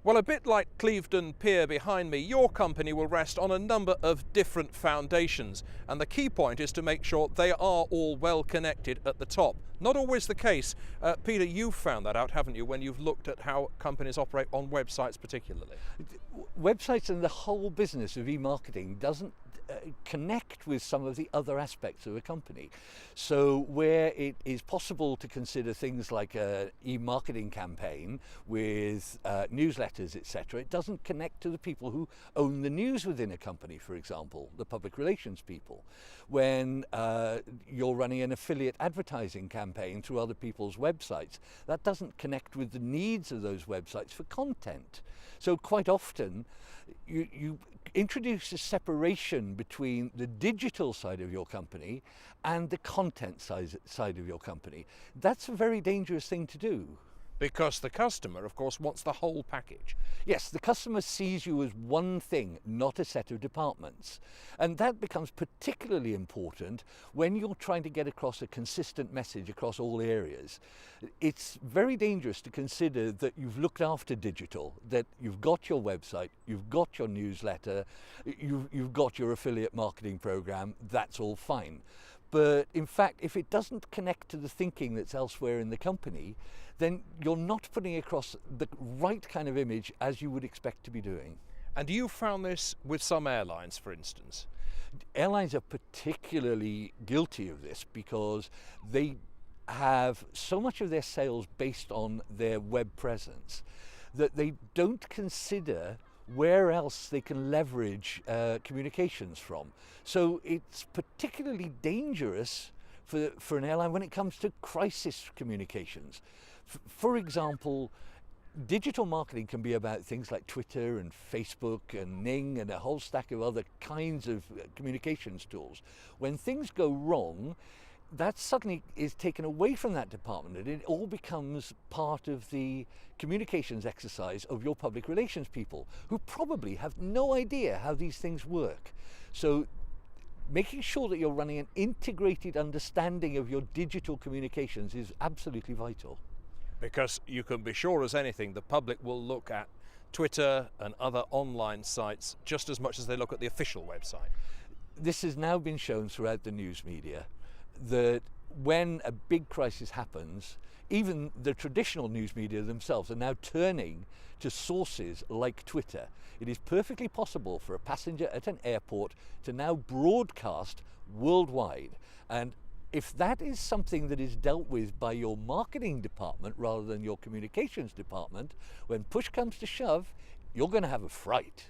Well, a bit like Clevedon Pier behind me, your company will rest on a number of different foundations, and the key point is to make sure they are all well connected at the top. Not always the case. Peter, you've found that out, haven't you, when you've looked at how companies operate on websites particularly? Websites and the whole business of e-marketing doesn't connect with some of the other aspects of a company. So where it is possible to consider things like an e-marketing campaign with newsletters, etc., it doesn't connect to the people who own the news within a company, for example, the public relations people. When you're running an affiliate advertising campaign through other people's websites, that doesn't connect with the needs of those websites for content. So quite often you introduce a separation between the digital side of your company and the content side of your company. That's a very dangerous thing to do. Because the customer, of course, wants the whole package. Yes, the customer sees you as one thing, not a set of departments. And that becomes particularly important when you're trying to get across a consistent message across all areas. It's very dangerous to consider that you've looked after digital, that you've got your website, you've got your newsletter, you've got your affiliate marketing program, that's all fine. But in fact, if it doesn't connect to the thinking that's elsewhere in the company, then you're not putting across the right kind of image as you would expect to be doing. And you found this with some airlines, for instance? Airlines are particularly guilty of this because they have so much of their sales based on their web presence that they don't consider where else they can leverage communications from. So it's particularly dangerous for an airline when it comes to crisis communications. For example, digital marketing can be about things like Twitter and Facebook and Ning and a whole stack of other kinds of communications tools. When things go wrong, that suddenly is taken away from that department and it all becomes part of the communications exercise of your public relations people who probably have no idea how these things work. So making sure that you're running an integrated understanding of your digital communications is absolutely vital. Because you can be sure as anything, the public will look at Twitter and other online sites just as much as they look at the official website. This has now been shown throughout the news media that when a big crisis happens, even the traditional news media themselves are now turning to sources like Twitter. It is perfectly possible for a passenger at an airport to now broadcast worldwide. And if that is something that is dealt with by your marketing department rather than your communications department, when push comes to shove, you're going to have a fright.